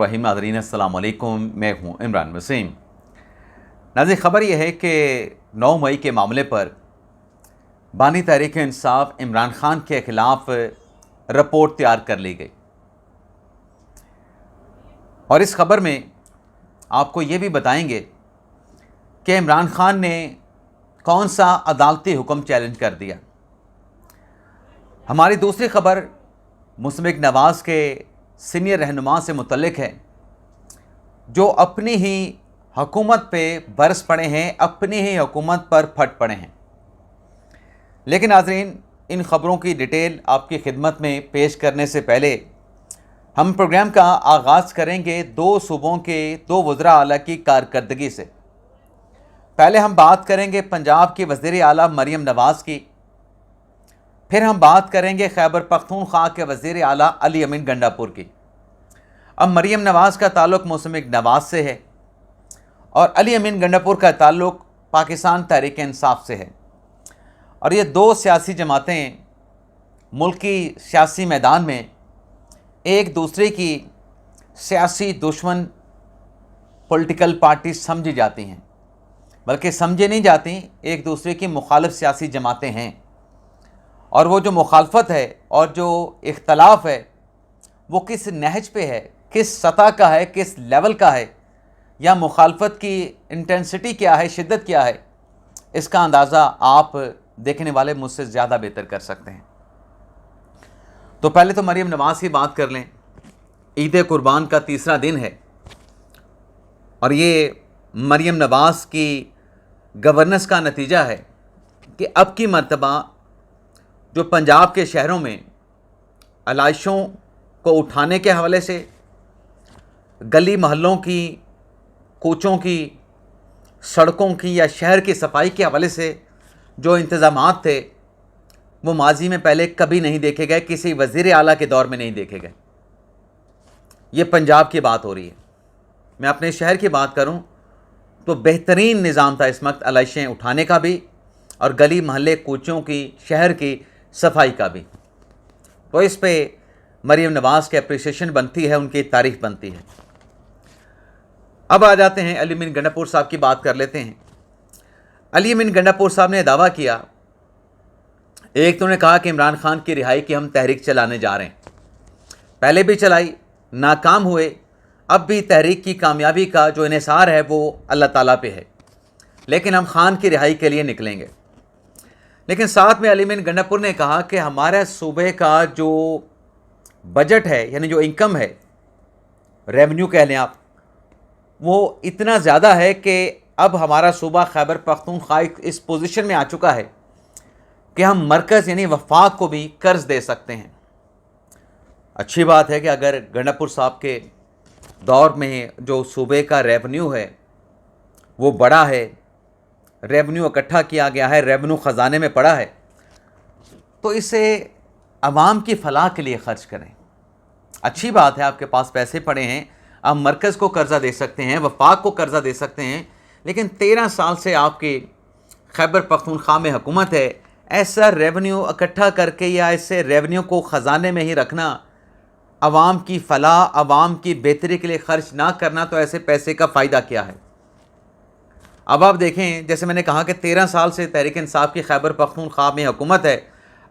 रहीम नाज़रीन अस्सलाम वालेकुम, मैं हूँ इमरान वसीम। नाज़रीन, ख़बर यह है कि 9 मई के मामले पर बानी तहरीक इंसाफ इमरान ख़ान के ख़िलाफ़ रिपोर्ट तैयार कर ली गई और इस खबर में आपको ये भी बताएंगे कि इमरान ख़ान ने कौन सा अदालती हुक्म चैलेंज कर दिया। हमारी दूसरी खबर मुस्तफ़ा नवाज़ के सीनियर रहनुमा से मुतल्लिक है, जो अपनी ही हुकूमत पे बरस पड़े हैं, अपनी ही हुकूमत पर फट पड़े हैं। लेकिन नाज़रीन, इन ख़बरों की डिटेल आपकी खिदमत में पेश करने से पहले हम प्रोग्राम का आगाज़ करेंगे 2 सूबों के 2 वज़रा आला की कारकर्दगी से। पहले हम बात करेंगे पंजाब की वज़ीर आला मरियम नवाज़ की, फिर हम बात करेंगे खैबर पख्तूनख्वा के वज़ीर आला अली अमीन गंडापुर की। अब मरियम नवाज़ का ताल्लुक़ मुस्तफ़ा नवाज़ से है और अली अमीन गंडापुर का ताल्लुक़ पाकिस्तान तहरीक इंसाफ से है, और ये 2 सियासी जमातें मुल्की सियासी मैदान में एक दूसरे की सियासी दुश्मन पॉलिटिकल पार्टी समझी जाती हैं, बल्कि समझे नहीं जाती, एक दूसरे की मुखालिफ सियासी जमातें हैं। और वो जो मुखालफत है और जो इख्तलाफ है वो किस नहज पे है, किस सतह का है, किस लेवल का है, या मुखालफत की इंटेंसिटी क्या है, शिद्दत क्या है, इसका अंदाज़ा आप देखने वाले मुझसे ज़्यादा बेहतर कर सकते हैं। तो पहले तो मरियम नवाज़ की बात कर लें। ईद कुर्बान का तीसरा दिन है और ये मरियम नवाज़ की गवर्नेंस का नतीजा है कि अब की मर्तबा जो पंजाब के शहरों में आलाइशों को उठाने के हवाले से, गली मोहल्लों की, कूचों की, सड़कों की या शहर की सफाई के हवाले से जो इंतज़ामात थे वो माजी में पहले कभी नहीं देखे गए, किसी वज़ीर आला के दौर में नहीं देखे गए। ये पंजाब की बात हो रही है। मैं अपने शहर की बात करूं तो बेहतरीन निज़ाम था इस वक्त आलाइशें उठाने का भी और गली मोहल्ले कूचों की, शहर की सफाई का भी। तो इस पे मरियम नवाज़ की अप्रिसिएशन बनती है, उनकी तारीफ़ बनती है। अब आ जाते हैं अली अमीन गंडापुर साहब की बात कर लेते हैं। अली अमीन गंडापुर साहब ने दावा किया, एक तो उन्होंने कहा कि इमरान ख़ान की रिहाई की हम तहरीक चलाने जा रहे हैं। पहले भी चलाई, नाकाम हुए, अब भी तहरीक की कामयाबी का जो इन्हिसार है वो अल्लाह ताला पे है, लेकिन हम ख़ान की रिहाई के लिए निकलेंगे। लेकिन साथ में अली अमीन गंडापुर ने कहा कि हमारे सूबे का जो बजट है, यानी जो इनकम है, रेवेन्यू कह लें आप, वो इतना ज़्यादा है कि अब हमारा सूबा खैबर पख्तूनख्वा इस पोजीशन में आ चुका है कि हम मरकज़ यानी वफाक को भी कर्ज दे सकते हैं। अच्छी बात है कि अगर गंडापुर साहब के दौर में जो सूबे का रेवेन्यू है वो बड़ा है, रेवेन्यू इकट्ठा किया गया है, रेवेन्यू ख़जाने में पड़ा है, तो इसे अवाम की फलाह के लिए ख़र्च करें। अच्छी बात है, आपके पास पैसे पड़े हैं, आप मरकज़ को कर्ज़ा दे सकते हैं, वफाक को कर्ज़ा दे सकते हैं, लेकिन 13 साल से आपकी खैबर पख्तूनख्वा में हुकूमत है। ऐसा रेवेन्यू इकट्ठा करके या ऐसे रेवेन्यू को ख़जाने में ही रखना, अवाम की फलाह, अवाम की बेहतरी के लिए ख़र्च ना करना, तो ऐसे पैसे का फ़ायदा क्या है। अब आप देखें, जैसे मैंने कहा कि 13 साल से तहरीक इंसाफ की खैबर पख्तूनख्वा में हुकूमत है।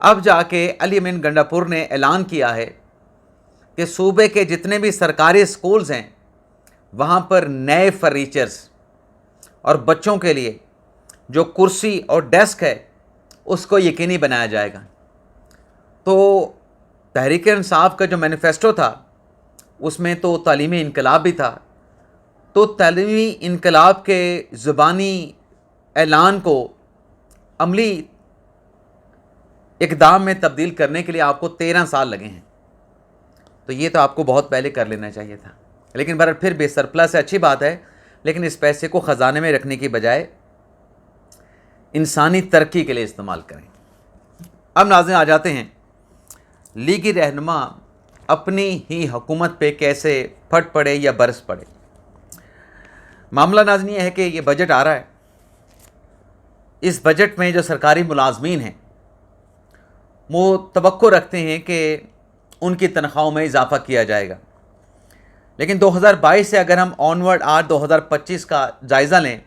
अब जाके अली अमीन गंडापुर ने ऐलान किया है कि सूबे के जितने भी सरकारी स्कूल्स हैं वहाँ पर नए फर्नीचर्स और बच्चों के लिए जो कुर्सी और डेस्क है उसको यकीनी बनाया जाएगा। तो तहरीक इंसाफ का जो मैनिफेस्टो था उसमें तो तालीमी इनकलाब भी था, तो तालीमी इनकलाब के ज़ुबानी ऐलान को अमली इक़दाम में तब्दील करने के लिए आपको 13 साल लगे हैं। तो ये तो आपको बहुत पहले कर लेना चाहिए था, लेकिन बहरहाल फिर भी सरप्लस है, अच्छी बात है, लेकिन इस पैसे को ख़जाने में रखने की बजाय इंसानी तरक्की के लिए इस्तेमाल करें। अब नाज़रीन आ जाते हैं लीगी रहनुमा अपनी ही हुकूमत पे कैसे फट पड़े या बरस पड़े। मामला नाज़रीन ये है कि ये बजट आ रहा है, इस बजट में जो सरकारी मुलाजमीन हैं वो तवक्को रखते हैं कि उनकी तनख्वाहों में इजाफ़ा किया जाएगा। लेकिन 2022 से अगर हम ऑनवर्ड आज 2025 का जायज़ा लें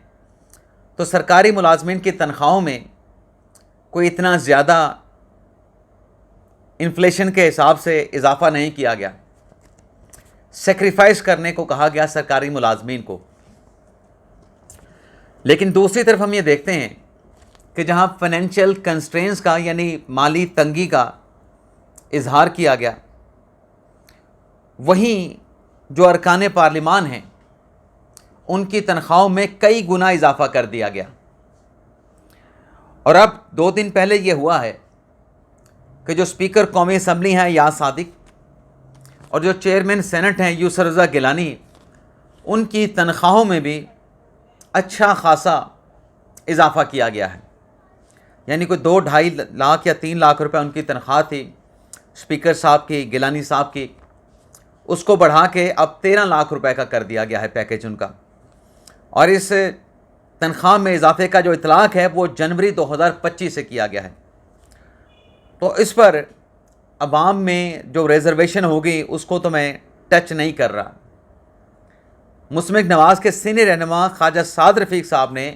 तो सरकारी मुलाजमीन की तनख्वाहों में कोई इतना ज़्यादा इन्फ्लेशन के हिसाब से इजाफा नहीं किया गया। सेक्रीफाइस करने को कहा गया सरकारी मुलाजमीन को। लेकिन दूसरी तरफ हम ये देखते हैं कि जहाँ फाइनेंशियल कंस्ट्रेंट्स का यानी माली तंगी का इजहार किया गया, वहीं जो अरकान पार्लिमान हैं उनकी तनख्वाहों में कई गुना इजाफा कर दिया गया। और अब 2 दिन पहले ये हुआ है कि जो स्पीकर कौमी असम्बली हैं याद सादिक और जो चेयरमैन सेनेट हैं यूसुफ रज़ा गिलानी, उनकी तनख्वाहों में भी अच्छा खासा इजाफा किया गया है। यानी कोई 2-2.5 लाख या 3 लाख रुपए उनकी तनख्वाह थी स्पीकर साहब की, गिलानी साहब की, उसको बढ़ा के अब 13 लाख रुपए का कर दिया गया है पैकेज उनका। और इस तनख्वाह में इजाफे का जो इतलाक़ है वो जनवरी 2025 से किया गया है। तो इस पर अवाम में जो रिजर्वेशन होगी उसको तो मैं टच नहीं कर रहा। मुस्लिम नवाज़ के सीनियर रहनुमा ख्वाजा साद रफ़ीक साहब ने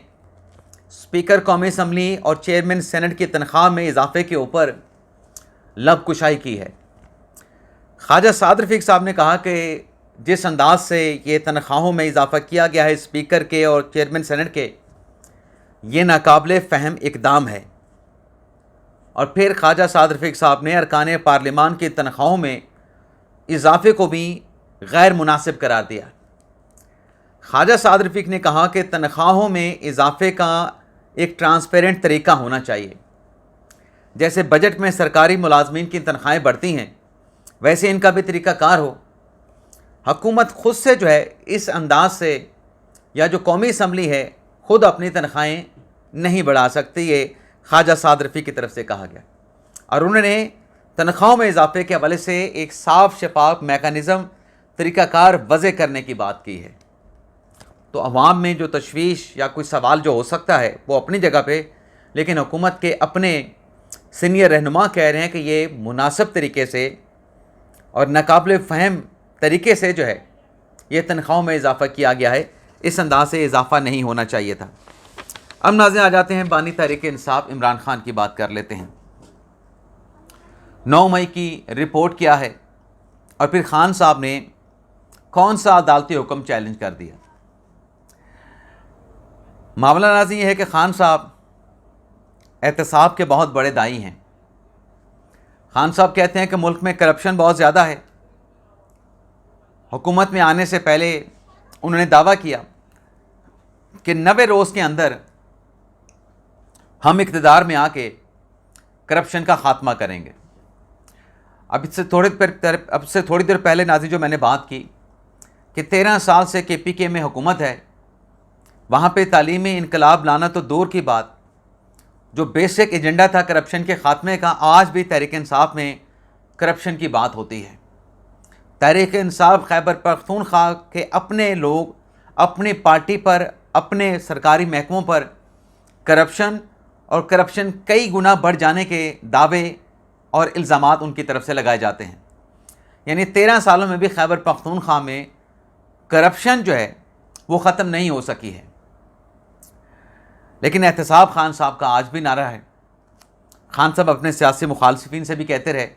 स्पीकर कौमी असम्बली और चेयरमैन सेनेट की तनख्वाह में इजाफे के ऊपर लब कुशाई की है। ख्वाजा साद रफ़ीक साहब ने कहा कि जिस अंदाज से ये तनख्वाहों में इजाफा किया गया है स्पीकर के और चेयरमैन सेनेट के, ये नाकाबिले फ़हम इक़दाम है। और फिर ख्वाजा साद रफ़ीक साहब ने अरकान पार्लिमान की तनख्वाहों में इजाफे को भी गैर मुनासिब करार दिया। ख्वाजा साद रफ़ीक ने कहा कि तनख्वाहों में इजाफे का एक ट्रांसपेरेंट तरीका होना चाहिए। जैसे बजट में सरकारी मुलाजमीन की तनख्वाहें बढ़ती हैं, वैसे इनका भी तरीक़ाकार हो। हुकूमत ख़ुद से जो है इस अंदाज से, या जो कौमी असम्बली है ख़ुद अपनी तनख्वाहें नहीं बढ़ा सकती, ये ख्वाजा साद रफ़ीक की तरफ से कहा गया। और उन्होंने तनख्वाहों में इजाफे के हवाले से एक साफ शफाफ मेकानिज़म तरीक़ाकार वज़े करने की बात की है। तो अवाम में जो तशवीश या कोई सवाल जो हो सकता है वो अपनी जगह पे, लेकिन हुकूमत के अपने सीनियर रहनुमा कह रहे हैं कि ये मुनासिब तरीके से और नाकाबिले फ़हम तरीके से जो है ये तनख्वाहों में इजाफ़ा किया गया है। इस अंदाज से इजाफ़ा नहीं होना चाहिए था। अब नाज़रीन आ जाते हैं बानी तहरीक-ए-इंसाफ़ इमरान खान की बात कर लेते हैं। 9 मई की रिपोर्ट क्या है और फिर खान साहब ने कौन सा अदालती हुक्म चैलेंज कर दिया। मामला नाज़रीन ये है कि खान साहब एहतसाब के बहुत बड़े दाई हैं। खान साहब कहते हैं कि मुल्क में करप्शन बहुत ज़्यादा है। हुकूमत में आने से पहले उन्होंने दावा किया कि 90 रोज़ के अंदर हम इक़्तिदार में आके करप्शन का ख़ात्मा करेंगे। अब इससे थोड़ी देर पहले नाज़रीन जो मैंने बात की कि 13 साल से KPK में हुकूमत है, वहाँ पे तालीमी इनकलाब लाना तो दूर की बात, जो बेसिक एजेंडा था करप्शन के ख़ात्मे का, आज भी तहरीक-ए-इंसाफ़ में करप्शन की बात होती है। तहरीक-ए-इंसाफ़ खैबर पख्तूनख्वा के अपने लोग अपनी पार्टी पर, अपने सरकारी महकमों पर करप्शन और करप्शन कई गुना बढ़ जाने के दावे और इल्ज़ामात उनकी तरफ से लगाए जाते हैं। यानी 13 सालों में भी खैबर पख्तूनख्वा में करप्शन जो है वो ख़त्म नहीं हो सकी है। लेकिन एहतसाब खान साहब का आज भी नारा है। खान साहब अपने सियासी मुखालफिन से भी कहते रहे,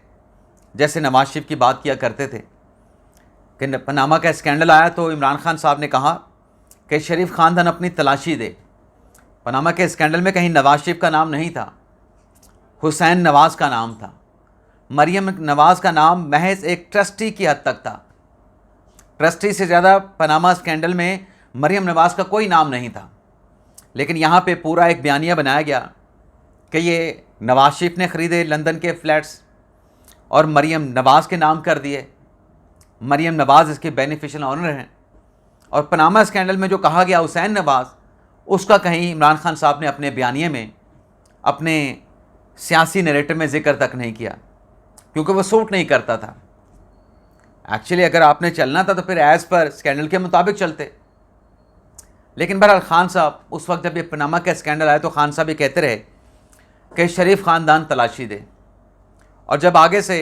जैसे नवाज शरीफ की बात किया करते थे कि पनामा का स्कैंडल आया तो इमरान खान साहब ने कहा कि शरीफ ख़ानदान अपनी तलाशी दे। पनामा के स्कैंडल में कहीं नवाज शरीफ का नाम नहीं था, हुसैन नवाज़ का नाम था। मरियम नवाज़ का नाम महज एक ट्रस्टी की हद तक था। ट्रस्टी से ज़्यादा पनामा स्कैंडल में मरियम नवाज़ का कोई नाम नहीं था। लेकिन यहाँ पे पूरा एक बयानिया बनाया गया कि ये नवाज शरीफ ने ख़रीदे लंदन के फ्लैट्स और मरियम नवाज़ के नाम कर दिए। मरियम नवाज़ इसके बेनिफिशियल ऑनर हैं। और पनामा स्कैंडल में जो कहा गया हुसैन नवाज़, उसका कहीं इमरान खान साहब ने अपने बयानिए में, अपने सियासी नैरेटिव में ज़िक्र तक नहीं किया, क्योंकि वो सूट नहीं करता था। एक्चुअली अगर आपने चलना था तो फिर एज़ पर स्कैंडल के मुताबिक चलते। लेकिन बहरहाल खान साहब उस वक्त जब ये पनामा का स्कैंडल आया तो खान साहब ये कहते रहे कि शरीफ ख़ानदान तलाशी दे। और जब आगे से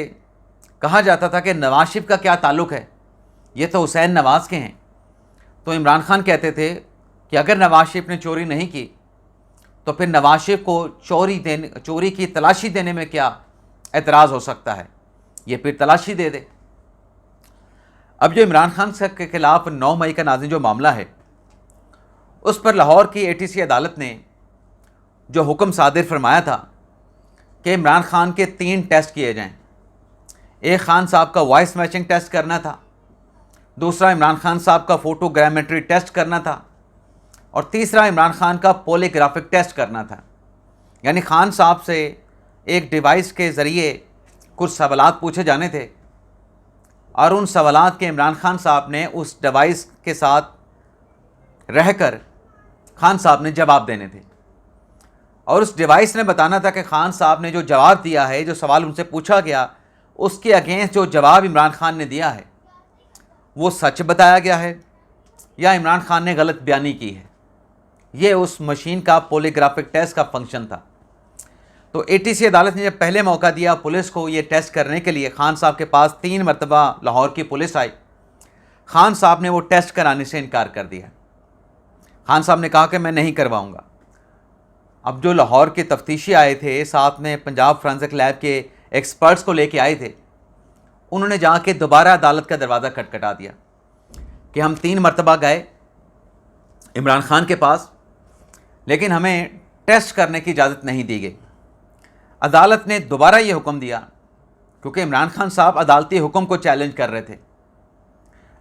कहा जाता था कि नवाज शरीफ का क्या ताल्लुक़ है, ये तो हुसैन नवाज़ के हैं। तो इमरान खान कहते थे कि अगर नवाज शरीफ ने चोरी नहीं की तो फिर नवाज शरीफ को चोरी की तलाशी देने में क्या एतराज़ हो सकता है, ये फिर तलाशी दे दे। अब जो इमरान खान के खिलाफ 9 मई का नाज़रीन जो मामला है, उस पर लाहौर की ATC अदालत ने जो हुक्म सादिर फरमाया था कि इमरान खान के 3 टेस्ट किए जाएं। एक खान साहब का वॉइस मैचिंग टेस्ट करना था, दूसरा इमरान खान साहब का फोटोग्रामेट्री टेस्ट करना था, और तीसरा इमरान खान का पॉलीग्राफिक टेस्ट करना था। यानी खान साहब से एक डिवाइस के ज़रिए कुछ सवालात पूछे जाने थे और उन सवालात के इमरान खान साहब ने उस डिवाइस के साथ रहकर खान साहब ने जवाब देने थे, और उस डिवाइस ने बताना था कि खान साहब ने जो जवाब दिया है, जो सवाल उनसे पूछा गया, उसके अगेंस्ट जो जवाब इमरान खान ने दिया है वो सच बताया गया है या इमरान खान ने गलत बयानी की है। ये उस मशीन का पॉलीग्राफिक टेस्ट का फंक्शन था। तो ATC अदालत ने जब पहले मौका दिया पुलिस को ये टेस्ट करने के लिए, खान साहब के पास 3 मरतबा लाहौर की पुलिस आई, खान साहब ने वो टेस्ट कराने से इनकार कर दिया। खान साहब ने कहा कि मैं नहीं करवाऊंगा। अब जो लाहौर के तफ्तीशी आए थे, साथ में पंजाब फोरेंसिक लैब के एक्सपर्ट्स को लेके आए थे, उन्होंने जाके दोबारा अदालत का दरवाज़ा खटखटा दिया कि हम 3 मरतबा गए इमरान खान के पास, लेकिन हमें टेस्ट करने की इजाज़त नहीं दी गई। अदालत ने दोबारा ये हुक्म दिया क्योंकि इमरान खान साहब अदालती हुक्म को चैलेंज कर रहे थे,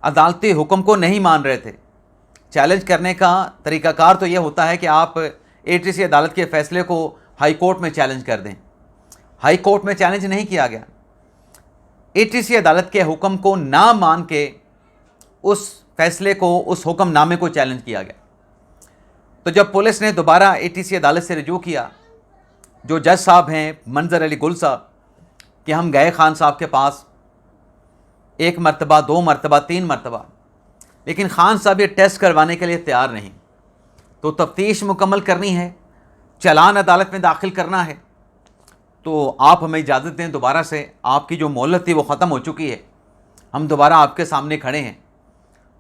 अदालती हुक्म को नहीं मान रहे थे। चैलेंज करने का तरीक़ाकार तो ये होता है कि आप ATC अदालत के फ़ैसले को हाई कोर्ट में चैलेंज कर दें। हाई कोर्ट में चैलेंज नहीं किया गया, ATC अदालत के हुक्म को ना मान के उस फैसले को, उस हुक्मनामे को चैलेंज किया गया। तो जब पुलिस ने दोबारा ATC अदालत से रिजू किया, जो जज साहब हैं मंजर अली गुल साहब, कि हम गए खान साहब के पास 1 मरतबा, 2 मरतबा, 3 मरतबा, लेकिन खान साहब ये टेस्ट करवाने के लिए तैयार नहीं। तो तफ्तीश मुकम्मल करनी है, चालान अदालत में दाखिल करना है, तो आप हमें इजाज़त दें दोबारा से, आपकी जो मोहलत थी वो ख़त्म हो चुकी है, हम दोबारा आपके सामने खड़े हैं।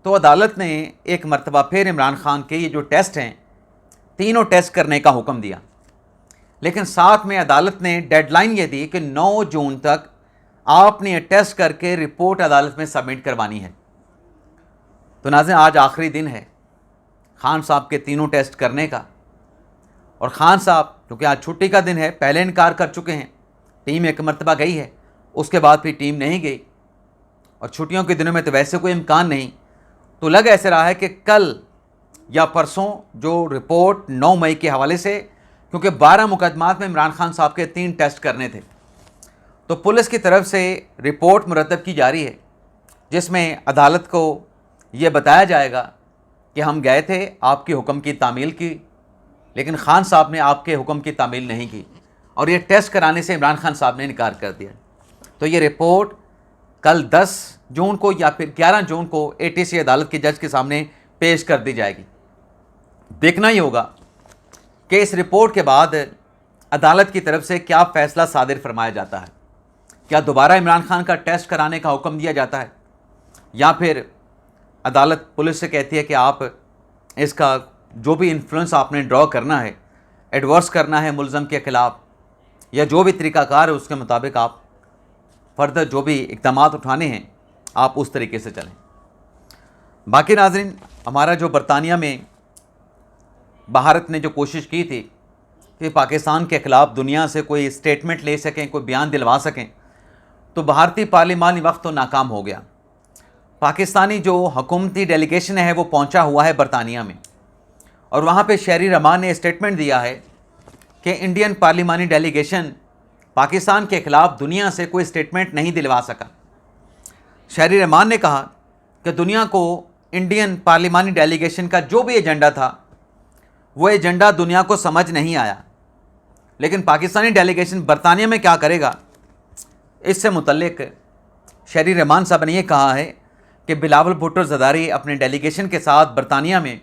तो अदालत ने 1 मरतबा फिर इमरान खान के ये जो टेस्ट हैं, तीनों टेस्ट करने का हुक्म दिया, लेकिन साथ में अदालत ने डेडलाइन ये दी कि 9 जून तक आपने ये टेस्ट करके रिपोर्ट अदालत में सबमिट करवानी है। तो नाज़रीन, आज आखिरी दिन है खान साहब के तीनों टेस्ट करने का, और खान साहब क्योंकि आज छुट्टी का दिन है, पहले इनकार कर चुके हैं। टीम 1 मरतबा गई है, उसके बाद फिर टीम नहीं गई, और छुट्टियों के दिनों में तो वैसे कोई इम्कान नहीं। तो लग ऐसे रहा है कि कल या परसों जो रिपोर्ट 9 मई के हवाले से, क्योंकि 12 मुकदमात में इमरान खान साहब के 3 टेस्ट करने थे, तो पुलिस की तरफ से रिपोर्ट मुरतब की जा रही है, जिसमें अदालत को ये बताया जाएगा कि हम गए थे, आपके हुक्म की तामील की, लेकिन खान साहब ने आपके हुक्म की तामील नहीं की, और ये टेस्ट कराने से इमरान खान साहब ने इनकार कर दिया। तो ये रिपोर्ट कल 10 जून को या फिर 11 जून को ATC अदालत के जज के सामने पेश कर दी जाएगी। देखना ही होगा कि इस रिपोर्ट के बाद अदालत की तरफ से क्या फ़ैसला सादिर फरमाया जाता है। क्या दोबारा इमरान खान का टेस्ट कराने का हुक्म दिया जाता है, या फिर अदालत पुलिस से कहती है कि आप इसका जो भी इन्फ्लुएंस आपने ड्रॉ करना है, एडवर्स करना है मुलज़म के ख़िलाफ़, या जो भी तरीक़ाकार है उसके मुताबिक आप फर्दर जो भी इक़दाम उठाने हैं आप उस तरीके से चलें। बाकी नाज़रीन, हमारा जो बरतानिया में भारत ने जो कोशिश की थी कि पाकिस्तान के ख़िलाफ़ दुनिया से कोई स्टेटमेंट ले सकें, कोई बयान दिलवा सकें, तो भारतीय पार्लिमानी वक्त तो नाकाम हो गया। पाकिस्तानी जो हुकूमती डेलीगेशन है वो पहुंचा हुआ है बरतानिया में, और वहाँ पे शहरी रहमान ने स्टेटमेंट दिया है कि इंडियन पार्लिमानी डेलीगेशन पाकिस्तान के ख़िलाफ़ दुनिया से कोई स्टेटमेंट नहीं दिलवा सका। शहरी रहमान ने कहा कि दुनिया को इंडियन पार्लिमानी डेलीगेशन का जो भी एजेंडा था वो एजेंडा दुनिया को समझ नहीं आया, लेकिन पाकिस्तानी डेलीगेशन बरतानिया में क्या करेगा, इससे मुतल्लिक शहरी रहमान साहब ने यह कहा है कि बिलावल भुट्टो ज़रदारी अपने डेलीगेशन के साथ बरतानिया में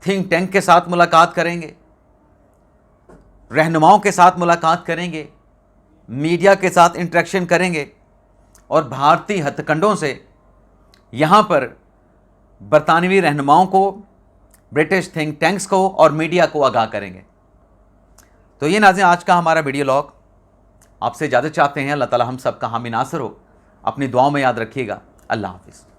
थिंक टैंक के साथ मुलाकात करेंगे, रहनुमाओं के साथ मुलाकात करेंगे, मीडिया के साथ इंटरेक्शन करेंगे, और भारतीय हथकंडों से यहाँ पर बरतानवी रहनुमाओं को, ब्रिटिश थिंक टैंक्स को और मीडिया को आगाह करेंगे। तो ये नाज़रीन आज का हमारा वीडियो लॉग। आपसे इजाज़त चाहते हैं। अल्लाह ताला हम सब का हामी नासर हो। अपनी दुआओं में याद रखिएगा। अल्लाह हाफिज़।